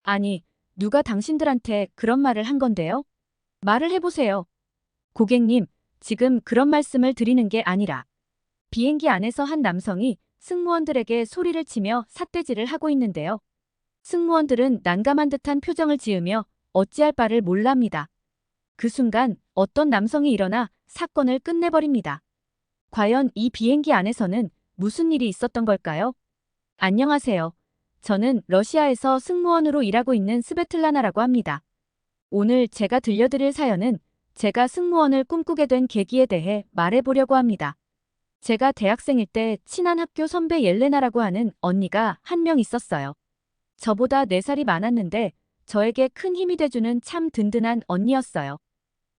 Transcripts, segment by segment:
아니, 누가 당신들한테 그런 말을 한 건데요? 말을 해보세요. 고객님, 지금 그런 말씀을 드리는 게 아니라 비행기 안에서 한 남성이 승무원들에게 소리를 치며 삿대질을 하고 있는데요. 승무원들은 난감한 듯한 표정을 지으며 어찌할 바를 몰랍니다. 그 순간 어떤 남성이 일어나 사건을 끝내버립니다. 과연 이 비행기 안에서는 무슨 일이 있었던 걸까요? 안녕하세요. 저는 러시아에서 승무원으로 일하고 있는 스베틀라나라고 합니다. 오늘 제가 들려드릴 사연은 제가 승무원을 꿈꾸게 된 계기에 대해 말해보려고 합니다. 제가 대학생일 때 친한 학교 선배 옐레나라고 하는 언니가 한 명 있었어요. 저보다 4살이 많았는데 저에게 큰 힘이 돼주는 참 든든한 언니였어요.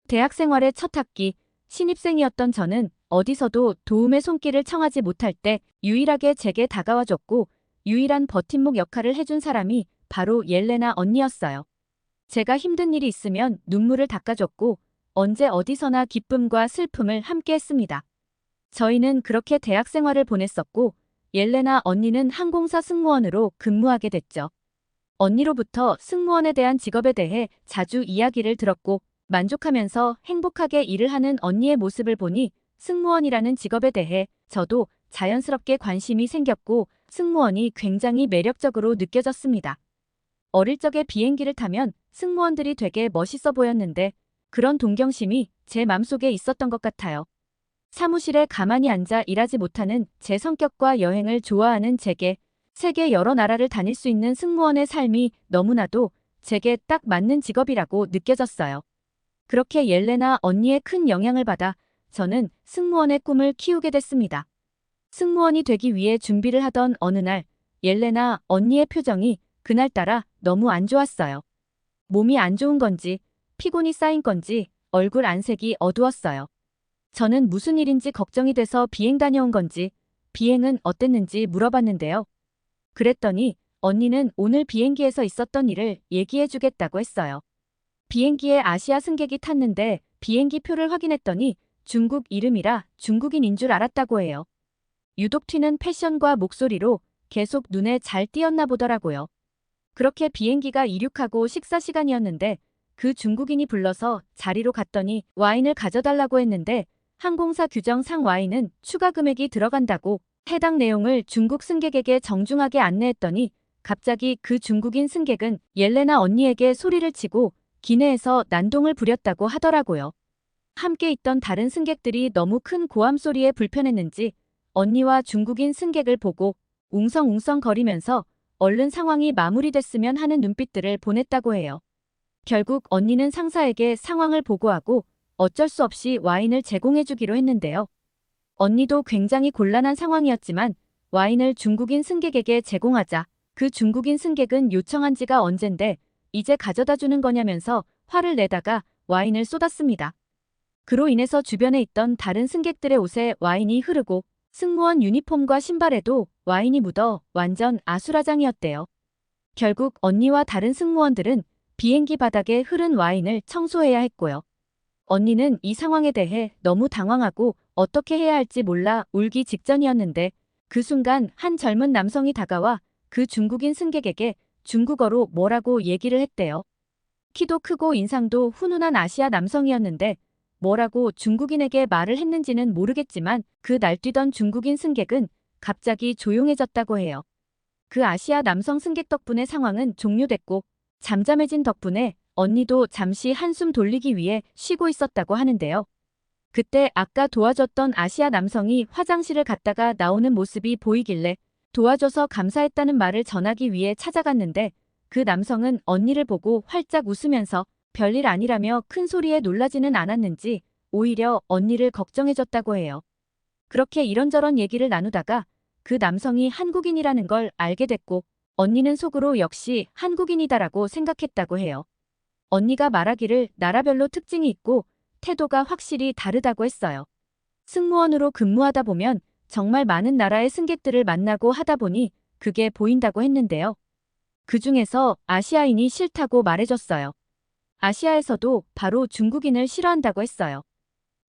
대학 생활의 첫 학기, 신입생이었던 저는 어디서도 도움의 손길을 청하지 못할 때 유일하게 제게 다가와줬고 유일한 버팀목 역할을 해준 사람이 바로 옐레나 언니였어요. 제가 힘든 일이 있으면 눈물을 닦아줬고 언제 어디서나 기쁨과 슬픔을 함께 했습니다. 저희는 그렇게 대학 생활을 보냈었고 옐레나 언니는 항공사 승무원으로 근무하게 됐죠. 언니로부터 승무원에 대한 직업에 대해 자주 이야기를 들었고 만족하면서 행복하게 일을 하는 언니의 모습을 보니 승무원이라는 직업에 대해 저도 자연스럽게 관심이 생겼고 승무원이 굉장히 매력적으로 느껴졌습니다. 어릴 적에 비행기를 타면 승무원들이 되게 멋있어 보였는데 그런 동경심이 제 맘속에 있었던 것 같아요. 사무실에 가만히 앉아 일하지 못하는 제 성격과 여행을 좋아하는 제게 세계 여러 나라를 다닐 수 있는 승무원의 삶이 너무나도 제게 딱 맞는 직업이라고 느껴졌어요. 그렇게 옐레나 언니의 큰 영향을 받아 저는 승무원의 꿈을 키우게 됐습니다. 승무원이 되기 위해 준비를 하던 어느 날 옐레나 언니의 표정이 그날따라 너무 안 좋았어요. 몸이 안 좋은 건지 피곤이 쌓인 건지 얼굴 안색이 어두웠어요. 저는 무슨 일인지 걱정이 돼서 비행 다녀온 건지 비행은 어땠는지 물어봤는데요. 그랬더니 언니는 오늘 비행기에서 있었던 일을 얘기해 주겠다고 했어요. 비행기에 아시아 승객이 탔는데 비행기 표를 확인했더니 중국 이름이라 중국인인 줄 알았다고 해요. 유독 튀는 패션과 목소리로 계속 눈에 잘 띄었나 보더라고요. 그렇게 비행기가 이륙하고 식사 시간이었는데 그 중국인이 불러서 자리로 갔더니 와인을 가져달라고 했는데 항공사 규정상 와인은 추가 금액이 들어간다고 해당 내용을 중국 승객에게 정중하게 안내했더니 갑자기 그 중국인 승객은 옐레나 언니에게 소리를 치고 기내에서 난동을 부렸다고 하더라고요. 함께 있던 다른 승객들이 너무 큰 고함 소리에 불편했는지 언니와 중국인 승객을 보고 웅성웅성거리면서 얼른 상황이 마무리됐으면 하는 눈빛들을 보냈다고 해요. 결국 언니는 상사에게 상황을 보고하고 어쩔 수 없이 와인을 제공해주기로 했는데요. 언니도 굉장히 곤란한 상황이었지만 와인을 중국인 승객에게 제공하자 그 중국인 승객은 요청한 지가 언젠데 이제 가져다 주는 거냐면서 화를 내다가 와인을 쏟았습니다. 그로 인해서 주변에 있던 다른 승객들의 옷에 와인이 흐르고 승무원 유니폼과 신발에도 와인이 묻어 완전 아수라장이었대요. 결국 언니와 다른 승무원들은 비행기 바닥에 흐른 와인을 청소해야 했고요. 언니는 이 상황에 대해 너무 당황하고 어떻게 해야 할지 몰라 울기 직전이었는데 그 순간 한 젊은 남성이 다가와 그 중국인 승객에게 중국어로 뭐라고 얘기를 했대요. 키도 크고 인상도 훈훈한 아시아 남성이었는데 뭐라고 중국인에게 말을 했는지는 모르겠지만 그 날뛰던 중국인 승객은 갑자기 조용해졌다고 해요. 그 아시아 남성 승객 덕분에 상황은 종료됐고 잠잠해진 덕분에 언니도 잠시 한숨 돌리기 위해 쉬고 있었다고 하는데요. 그때 아까 도와줬던 아시아 남성이 화장실을 갔다가 나오는 모습이 보이길래 도와줘서 감사했다는 말을 전하기 위해 찾아갔는데 그 남성은 언니를 보고 활짝 웃으면서 별일 아니라며 큰 소리에 놀라지는 않았는지 오히려 언니를 걱정해줬다고 해요. 그렇게 이런저런 얘기를 나누다가 그 남성이 한국인이라는 걸 알게 됐고 언니는 속으로 역시 한국인이다라고 생각했다고 해요. 언니가 말하기를 나라별로 특징이 있고 태도가 확실히 다르다고 했어요. 승무원으로 근무하다 보면 정말 많은 나라의 승객들을 만나고 하다 보니 그게 보인다고 했는데요. 그 중에서 아시아인이 싫다고 말해줬어요. 아시아에서도 바로 중국인을 싫어한다고 했어요.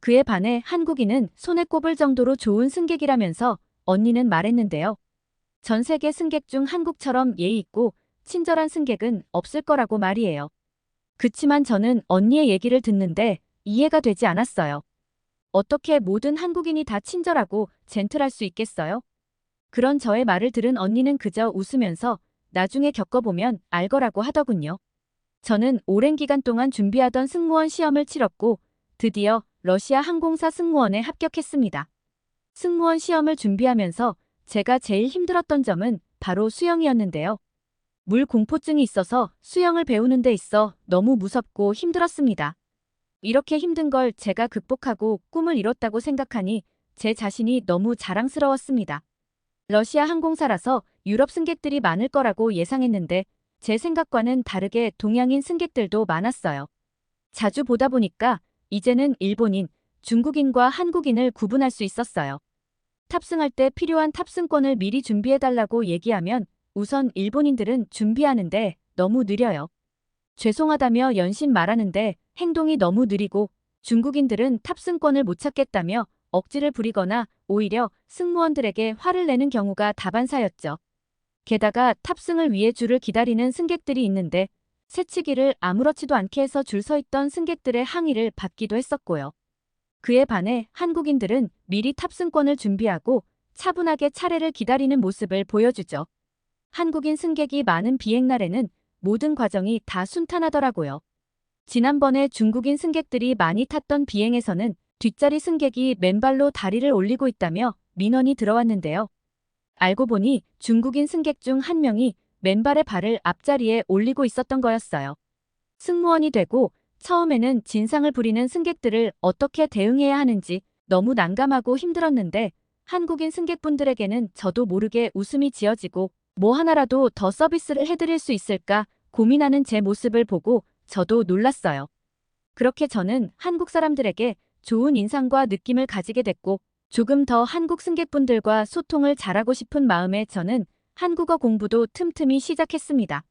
그에 반해 한국인은 손에 꼽을 정도로 좋은 승객이라면서 언니는 말했는데요. 전 세계 승객 중 한국처럼 예의 있고 친절한 승객은 없을 거라고 말이에요. 그치만 저는 언니의 얘기를 듣는데 이해가 되지 않았어요. 어떻게 모든 한국인이 다 친절하고 젠틀할 수 있겠어요? 그런 저의 말을 들은 언니는 그저 웃으면서 나중에 겪어보면 알 거라고 하더군요. 저는 오랜 기간 동안 준비하던 승무원 시험을 치렀고 드디어 러시아 항공사 승무원에 합격했습니다. 승무원 시험을 준비하면서 제가 제일 힘들었던 점은 바로 수영이었는데요. 물 공포증이 있어서 수영을 배우는 데 있어 너무 무섭고 힘들었습니다. 이렇게 힘든 걸 제가 극복하고 꿈을 이뤘다고 생각하니 제 자신이 너무 자랑스러웠습니다. 러시아 항공사라서 유럽 승객들이 많을 거라고 예상했는데 제 생각과는 다르게 동양인 승객들도 많았어요. 자주 보다 보니까 이제는 일본인, 중국인과 한국인을 구분할 수 있었어요. 탑승할 때 필요한 탑승권을 미리 준비해달라고 얘기하면 우선 일본인들은 준비하는데 너무 느려요. 죄송하다며 연신 말하는데 행동이 너무 느리고 중국인들은 탑승권을 못 찾겠다며 억지를 부리거나 오히려 승무원들에게 화를 내는 경우가 다반사였죠. 게다가 탑승을 위해 줄을 기다리는 승객들이 있는데 새치기를 아무렇지도 않게 해서 줄 서 있던 승객들의 항의를 받기도 했었고요. 그에 반해 한국인들은 미리 탑승권을 준비하고 차분하게 차례를 기다리는 모습을 보여주죠. 한국인 승객이 많은 비행날에는 모든 과정이 다 순탄하더라고요. 지난번에 중국인 승객들이 많이 탔던 비행에서는 뒷자리 승객이 맨발로 다리를 올리고 있다며 민원이 들어왔는데요. 알고 보니 중국인 승객 중 한 명이 맨발의 발을 앞자리에 올리고 있었던 거였어요. 승무원이 되고 처음에는 진상을 부리는 승객들을 어떻게 대응해야 하는지 너무 난감하고 힘들었는데 한국인 승객분들에게는 저도 모르게 웃음이 지어지고 뭐 하나라도 더 서비스를 해드릴 수 있을까 고민하는 제 모습을 보고 저도 놀랐어요. 그렇게 저는 한국 사람들에게 좋은 인상과 느낌을 가지게 됐고 조금 더 한국 승객분들과 소통을 잘하고 싶은 마음에 저는 한국어 공부도 틈틈이 시작했습니다.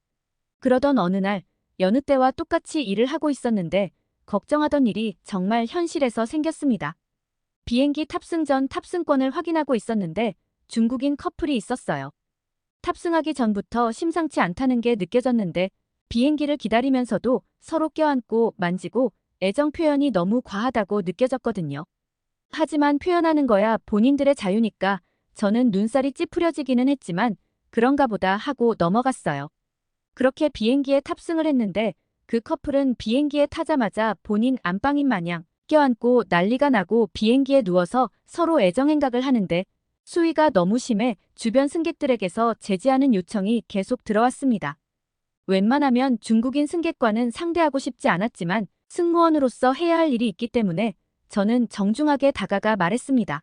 그러던 어느 날 여느 때와 똑같이 일을 하고 있었는데 걱정하던 일이 정말 현실에서 생겼습니다. 비행기 탑승 전 탑승권을 확인하고 있었는데 중국인 커플이 있었어요. 탑승하기 전부터 심상치 않다는 게 느껴졌는데 비행기를 기다리면서도 서로 껴안고 만지고 애정 표현이 너무 과하다고 느껴졌거든요. 하지만 표현하는 거야 본인들의 자유니까 저는 눈살이 찌푸려지기는 했지만 그런가 보다 하고 넘어갔어요. 그렇게 비행기에 탑승을 했는데 그 커플은 비행기에 타자마자 본인 안방인 마냥 껴안고 난리가 나고 비행기에 누워서 서로 애정행각을 하는데 수위가 너무 심해 주변 승객들에게서 제지하는 요청이 계속 들어왔습니다. 웬만하면 중국인 승객과는 상대하고 싶지 않았지만 승무원으로서 해야 할 일이 있기 때문에 저는 정중하게 다가가 말했습니다.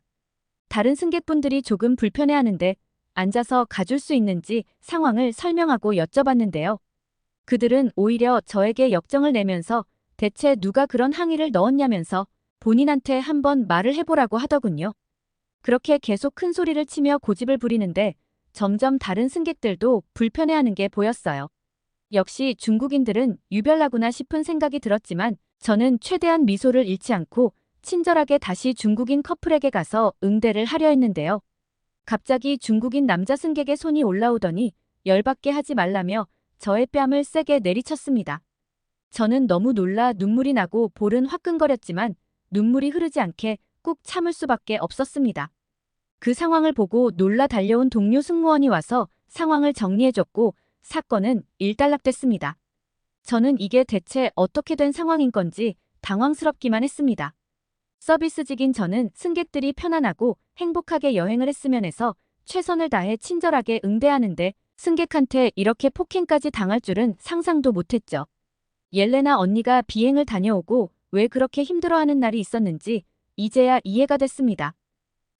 다른 승객분들이 조금 불편해하는데 앉아서 가줄 수 있는지 상황을 설명하고 여쭤봤는데요. 그들은 오히려 저에게 역정을 내면서 대체 누가 그런 항의를 넣었냐면서 본인한테 한번 말을 해보라고 하더군요. 그렇게 계속 큰 소리를 치며 고집을 부리는데 점점 다른 승객들도 불편해하는 게 보였어요. 역시 중국인들은 유별나구나 싶은 생각이 들었지만 저는 최대한 미소를 잃지 않고 친절하게 다시 중국인 커플에게 가서 응대를 하려 했는데요. 갑자기 중국인 남자 승객의 손이 올라오더니 열받게 하지 말라며 저의 뺨을 세게 내리쳤습니다. 저는 너무 놀라 눈물이 나고 볼은 화끈거렸지만 눈물이 흐르지 않게 꾹 참을 수밖에 없었습니다. 그 상황을 보고 놀라 달려온 동료 승무원이 와서 상황을 정리해줬고 사건은 일단락됐습니다. 저는 이게 대체 어떻게 된 상황인 건지 당황스럽기만 했습니다. 서비스직인 저는 승객들이 편안하고 행복하게 여행을 했으면 해서 최선을 다해 친절하게 응대하는데 승객한테 이렇게 폭행까지 당할 줄은 상상도 못했죠. 옐레나 언니가 비행을 다녀오고 왜 그렇게 힘들어하는 날이 있었는지 이제야 이해가 됐습니다.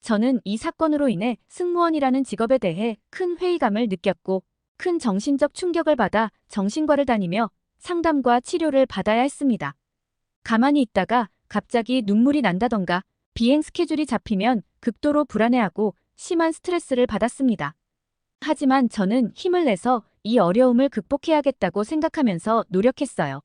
저는 이 사건으로 인해 승무원이라는 직업에 대해 큰 회의감을 느꼈고 큰 정신적 충격을 받아 정신과를 다니며 상담과 치료를 받아야 했습니다. 가만히 있다가 갑자기 눈물이 난다던가 비행 스케줄이 잡히면 극도로 불안해하고 심한 스트레스를 받았습니다. 하지만 저는 힘을 내서 이 어려움을 극복해야겠다고 생각하면서 노력했어요.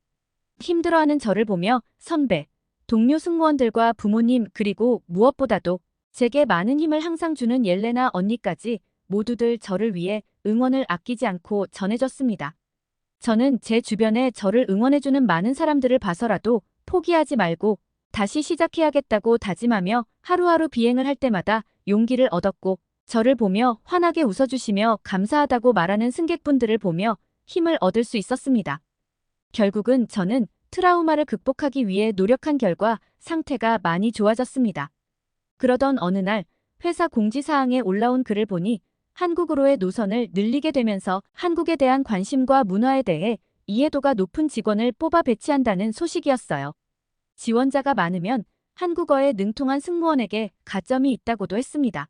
힘들어하는 저를 보며 선배, 동료 승무원들과 부모님 그리고 무엇보다도 제게 많은 힘을 항상 주는 옐레나 언니까지 모두들 저를 위해 응원을 아끼지 않고 전해줬습니다. 저는 제 주변에 저를 응원해주는 많은 사람들을 봐서라도 포기하지 말고 다시 시작해야겠다고 다짐하며 하루하루 비행을 할 때마다 용기를 얻었고, 저를 보며 환하게 웃어주시며 감사하다고 말하는 승객분들을 보며 힘을 얻을 수 있었습니다. 결국은 저는 트라우마를 극복하기 위해 노력한 결과 상태가 많이 좋아졌습니다. 그러던 어느 날 회사 공지사항에 올라온 글을 보니 한국으로의 노선을 늘리게 되면서 한국에 대한 관심과 문화에 대해 이해도가 높은 직원을 뽑아 배치한다는 소식이었어요. 지원자가 많으면 한국어에 능통한 승무원에게 가점이 있다고도 했습니다.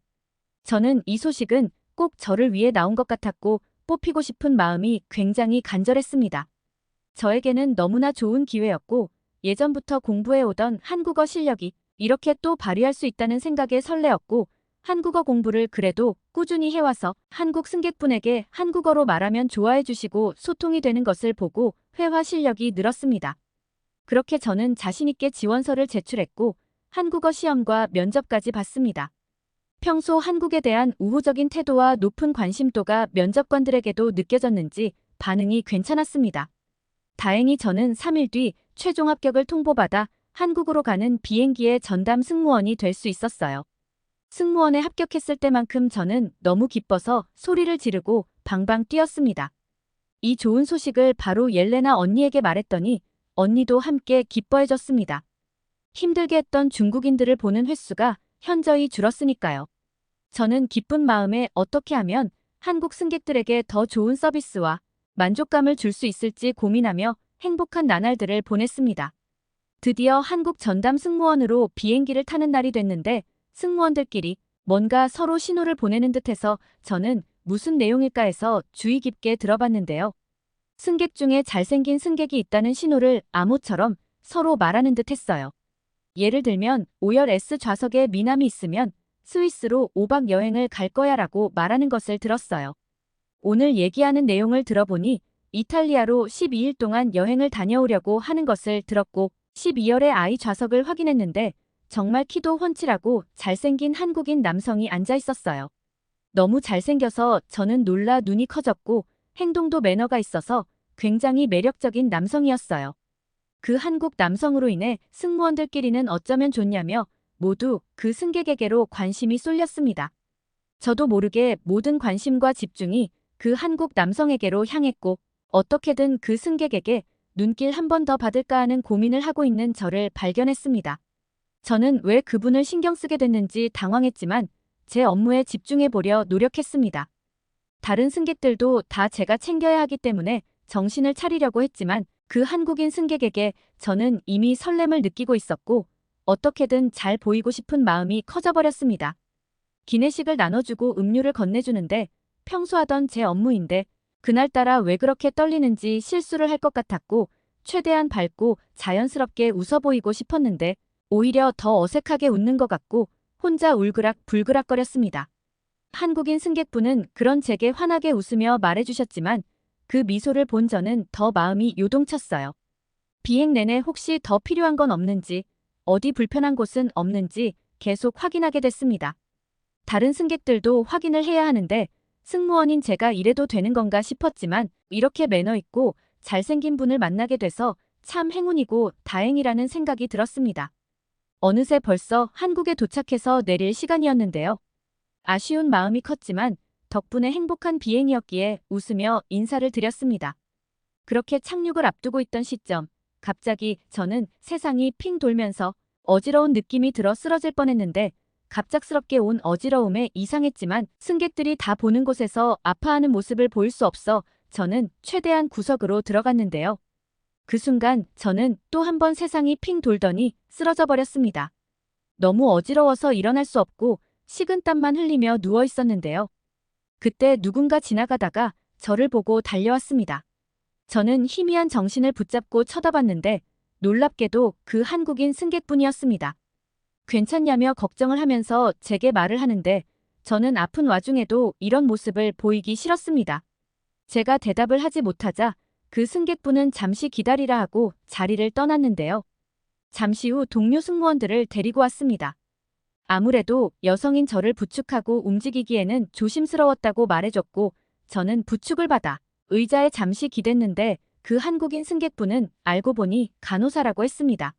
저는 이 소식은 꼭 저를 위해 나온 것 같았고 뽑히고 싶은 마음이 굉장히 간절했습니다. 저에게는 너무나 좋은 기회였고 예전부터 공부해오던 한국어 실력이 이렇게 또 발휘할 수 있다는 생각에 설레었고, 한국어 공부를 그래도 꾸준히 해와서 한국 승객분에게 한국어로 말하면 좋아해 주시고 소통이 되는 것을 보고 회화 실력이 늘었습니다. 그렇게 저는 자신있게 지원서를 제출했고 한국어 시험과 면접까지 봤습니다. 평소 한국에 대한 우호적인 태도와 높은 관심도가 면접관들에게도 느껴졌는지 반응이 괜찮았습니다. 다행히 저는 3일 뒤 최종 합격을 통보받아 한국으로 가는 비행기의 전담 승무원이 될 수 있었어요. 승무원에 합격했을 때만큼 저는 너무 기뻐서 소리를 지르고 방방 뛰었습니다. 이 좋은 소식을 바로 옐레나 언니에게 말했더니 언니도 함께 기뻐해줬습니다. 힘들게 했던 중국인들을 보는 횟수가 현저히 줄었으니까요. 저는 기쁜 마음에 어떻게 하면 한국 승객들에게 더 좋은 서비스와 만족감을 줄 수 있을지 고민하며 행복한 나날들을 보냈습니다. 드디어 한국 전담 승무원으로 비행기를 타는 날이 됐는데 승무원들끼리 뭔가 서로 신호를 보내는 듯해서 저는 무슨 내용일까 해서 주의 깊게 들어봤는데요. 승객 중에 잘생긴 승객이 있다는 신호를 암호처럼 서로 말하는 듯 했어요. 예를 들면 5열 S 좌석에 미남이 있으면 스위스로 5박 여행을 갈 거야 라고 말하는 것을 들었어요. 오늘 얘기하는 내용을 들어보니 이탈리아로 12일 동안 여행을 다녀오려고 하는 것을 들었고 12열의 I 좌석을 확인했는데 정말 키도 훤칠하고 잘생긴 한국인 남성이 앉아 있었어요. 너무 잘생겨서 저는 놀라 눈이 커졌고 행동도 매너가 있어서 굉장히 매력적인 남성이었어요. 그 한국 남성으로 인해 승무원들끼리는 어쩌면 좋냐며 모두 그 승객에게로 관심이 쏠렸습니다. 저도 모르게 모든 관심과 집중이 그 한국 남성에게로 향했고 어떻게든 그 승객에게 눈길 한 번 더 받을까 하는 고민을 하고 있는 저를 발견했습니다. 저는 왜 그분을 신경 쓰게 됐는지 당황했지만 제 업무에 집중해보려 노력했습니다. 다른 승객들도 다 제가 챙겨야 하기 때문에 정신을 차리려고 했지만 그 한국인 승객에게 저는 이미 설렘을 느끼고 있었고 어떻게든 잘 보이고 싶은 마음이 커져버렸습니다. 기내식을 나눠주고 음료를 건네주는데 평소 하던 제 업무인데 그날따라 왜 그렇게 떨리는지 실수를 할 것 같았고 최대한 밝고 자연스럽게 웃어 보이고 싶었는데 오히려 더 어색하게 웃는 것 같고 혼자 울그락불그락거렸습니다. 한국인 승객분은 그런 제게 환하게 웃으며 말해주셨지만 그 미소를 본 저는 더 마음이 요동쳤어요. 비행 내내 혹시 더 필요한 건 없는지, 어디 불편한 곳은 없는지 계속 확인하게 됐습니다. 다른 승객들도 확인을 해야 하는데 승무원인 제가 이래도 되는 건가 싶었지만 이렇게 매너 있고 잘생긴 분을 만나게 돼서 참 행운이고 다행이라는 생각이 들었습니다. 어느새 벌써 한국에 도착해서 내릴 시간이었는데요. 아쉬운 마음이 컸지만 덕분에 행복한 비행이었기에 웃으며 인사를 드렸습니다. 그렇게 착륙을 앞두고 있던 시점, 갑자기 저는 세상이 핑 돌면서 어지러운 느낌이 들어 쓰러질 뻔했는데 갑작스럽게 온 어지러움에 이상했지만 승객들이 다 보는 곳에서 아파하는 모습을 보일 수 없어 저는 최대한 구석으로 들어갔는데요. 그 순간 저는 또 한 번 세상이 핑 돌더니 쓰러져 버렸습니다. 너무 어지러워서 일어날 수 없고 식은땀만 흘리며 누워 있었는데요. 그때 누군가 지나가다가 저를 보고 달려왔습니다. 저는 희미한 정신을 붙잡고 쳐다봤는데 놀랍게도 그 한국인 승객분이었습니다. 괜찮냐며 걱정을 하면서 제게 말을 하는데 저는 아픈 와중에도 이런 모습을 보이기 싫었습니다. 제가 대답을 하지 못하자 그 승객분은 잠시 기다리라 하고 자리를 떠났는데요. 잠시 후 동료 승무원들을 데리고 왔습니다. 아무래도 여성인 저를 부축하고 움직이기에는 조심스러웠다고 말해줬고 저는 부축을 받아 의자에 잠시 기댔는데 그 한국인 승객분은 알고 보니 간호사라고 했습니다.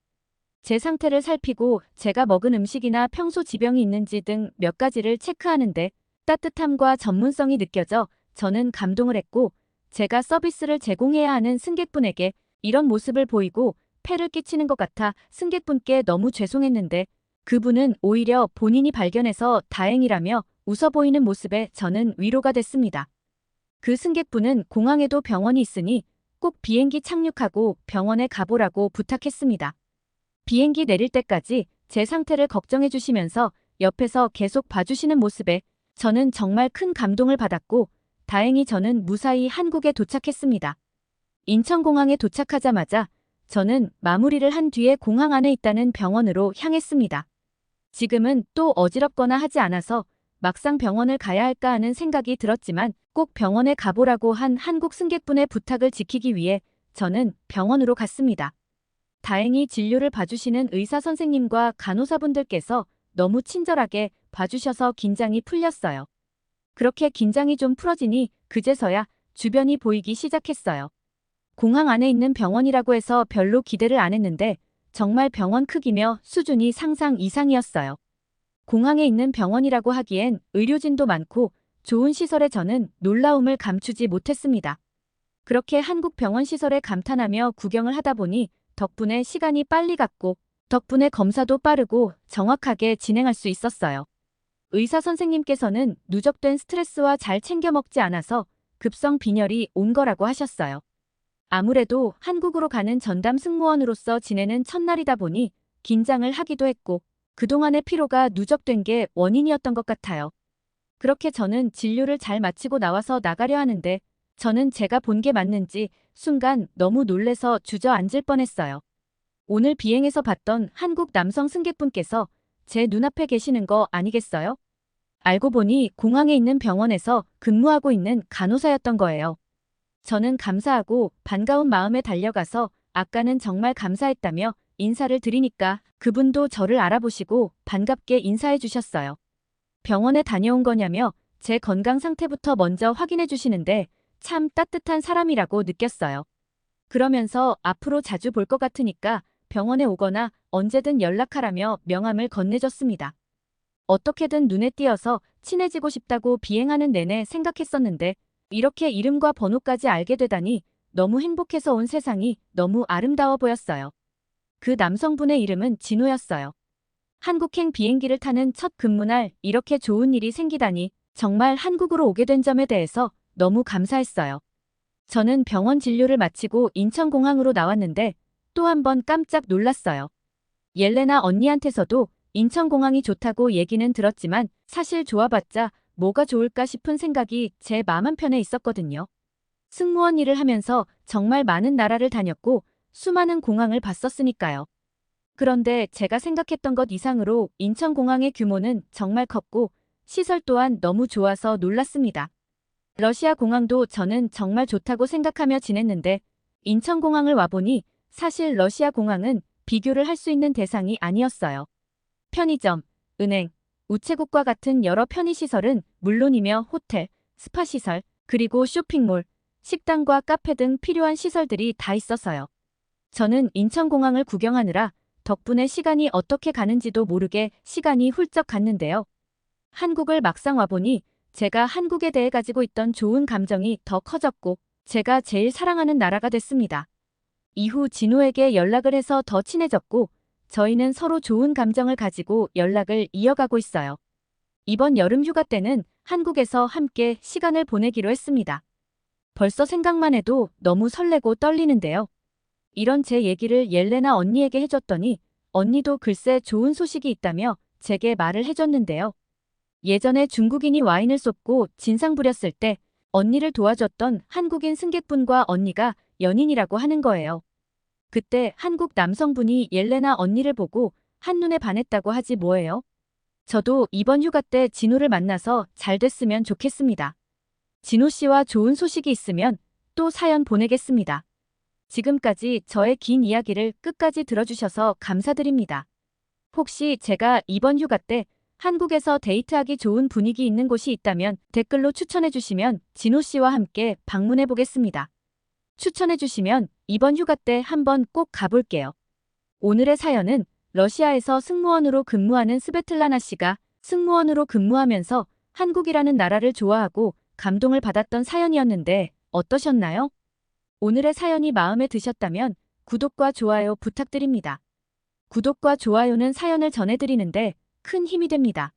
제 상태를 살피고 제가 먹은 음식이나 평소 지병이 있는지 등 몇 가지를 체크하는데 따뜻함과 전문성이 느껴져 저는 감동을 했고 제가 서비스를 제공해야 하는 승객분에게 이런 모습을 보이고 폐를 끼치는 것 같아 승객분께 너무 죄송했는데 그분은 오히려 본인이 발견해서 다행이라며 웃어 보이는 모습에 저는 위로가 됐습니다. 그 승객분은 공항에도 병원이 있으니 꼭 비행기 착륙하고 병원에 가보라고 부탁했습니다. 비행기 내릴 때까지 제 상태를 걱정해 주시면서 옆에서 계속 봐주시는 모습에 저는 정말 큰 감동을 받았고 다행히 저는 무사히 한국에 도착했습니다. 인천공항에 도착하자마자 저는 마무리를 한 뒤에 공항 안에 있다는 병원으로 향했습니다. 지금은 또 어지럽거나 하지 않아서 막상 병원을 가야 할까 하는 생각이 들었지만 꼭 병원에 가보라고 한 한국 승객분의 부탁을 지키기 위해 저는 병원으로 갔습니다. 다행히 진료를 봐주시는 의사 선생님과 간호사분들께서 너무 친절하게 봐주셔서 긴장이 풀렸어요. 그렇게 긴장이 좀 풀어지니 그제서야 주변이 보이기 시작했어요. 공항 안에 있는 병원이라고 해서 별로 기대를 안 했는데 정말 병원 크기며 수준이 상상 이상이었어요. 공항에 있는 병원이라고 하기엔 의료진도 많고 좋은 시설에 저는 놀라움을 감추지 못했습니다. 그렇게 한국 병원 시설에 감탄하며 구경을 하다 보니 덕분에 시간이 빨리 갔고 덕분에 검사도 빠르고 정확하게 진행할 수 있었어요. 의사 선생님께서는 누적된 스트레스와 잘 챙겨 먹지 않아서 급성 빈혈이 온 거라고 하셨어요. 아무래도 한국으로 가는 전담 승무원으로서 지내는 첫날이다 보니 긴장을 하기도 했고 그동안의 피로가 누적된 게 원인이었던 것 같아요. 그렇게 저는 진료를 잘 마치고 나와서 나가려 하는데 저는 제가 본 게 맞는지 순간 너무 놀래서 주저앉을 뻔했어요. 오늘 비행에서 봤던 한국 남성 승객분께서 제 눈앞에 계시는 거 아니겠어요? 알고 보니 공항에 있는 병원에서 근무하고 있는 간호사였던 거예요. 저는 감사하고 반가운 마음에 달려가서 아까는 정말 감사했다며 인사를 드리니까 그분도 저를 알아보시고 반갑게 인사해 주셨어요. 병원에 다녀온 거냐며 제 건강 상태부터 먼저 확인해 주시는데 참 따뜻한 사람이라고 느꼈어요. 그러면서 앞으로 자주 볼 것 같으니까 병원에 오거나 언제든 연락하라며 명함을 건네줬습니다. 어떻게든 눈에 띄어서 친해지고 싶다고 비행하는 내내 생각했었는데 이렇게 이름과 번호까지 알게 되다니 너무 행복해서 온 세상이 너무 아름다워 보였어요. 그 남성분의 이름은 진호였어요. 한국행 비행기를 타는 첫 근무날 이렇게 좋은 일이 생기다니 정말 한국으로 오게 된 점에 대해서 너무 감사했어요. 저는 병원 진료를 마치고 인천공항으로 나왔는데 또 한 번 깜짝 놀랐어요. 옐레나 언니한테서도 인천공항이 좋다고 얘기는 들었지만 사실 좋아봤자 뭐가 좋을까 싶은 생각이 제 마음 한편에 있었거든요. 승무원 일을 하면서 정말 많은 나라를 다녔고 수많은 공항을 봤었으니까요. 그런데 제가 생각했던 것 이상으로 인천공항의 규모는 정말 컸고 시설 또한 너무 좋아서 놀랐습니다. 러시아 공항도 저는 정말 좋다고 생각하며 지냈는데 인천공항을 와보니 사실 러시아 공항은 비교를 할 수 있는 대상이 아니었어요. 편의점, 은행, 우체국과 같은 여러 편의시설은 물론이며 호텔, 스파시설, 그리고 쇼핑몰, 식당과 카페 등 필요한 시설들이 다 있어서요. 저는 인천공항을 구경하느라 덕분에 시간이 어떻게 가는지도 모르게 시간이 훌쩍 갔는데요. 한국을 막상 와보니 제가 한국에 대해 가지고 있던 좋은 감정이 더 커졌고 제가 제일 사랑하는 나라가 됐습니다. 이후 진호에게 연락을 해서 더 친해졌고 저희는 서로 좋은 감정을 가지고 연락을 이어가고 있어요. 이번 여름 휴가 때는 한국에서 함께 시간을 보내기로 했습니다. 벌써 생각만 해도 너무 설레고 떨리는데요. 이런 제 얘기를 옐레나 언니에게 해줬더니 언니도 글쎄 좋은 소식이 있다며 제게 말을 해줬는데요. 예전에 중국인이 와인을 쏟고 진상 부렸을 때 언니를 도와줬던 한국인 승객분과 언니가 연인이라고 하는 거예요. 그때 한국 남성분이 옐레나 언니를 보고 한눈에 반했다고 하지 뭐예요? 저도 이번 휴가 때 진호를 만나서 잘 됐으면 좋겠습니다. 진호 씨와 좋은 소식이 있으면 또 사연 보내겠습니다. 지금까지 저의 긴 이야기를 끝까지 들어주셔서 감사드립니다. 혹시 제가 이번 휴가 때 한국에서 데이트하기 좋은 분위기 있는 곳이 있다면 댓글로 추천해 주시면 진호 씨와 함께 방문해 보겠습니다. 추천해 주시면 이번 휴가 때 한번 꼭 가볼게요. 오늘의 사연은 러시아에서 승무원으로 근무하는 스베틀라나 씨가 승무원으로 근무하면서 한국이라는 나라를 좋아하고 감동을 받았던 사연이었는데 어떠셨나요? 오늘의 사연이 마음에 드셨다면 구독과 좋아요 부탁드립니다. 구독과 좋아요는 사연을 전해드리는데 큰 힘이 됩니다.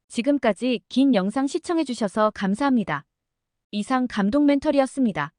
지금까지 긴 영상 시청해주셔서 감사합니다. 이상 감동 멘털이었습니다.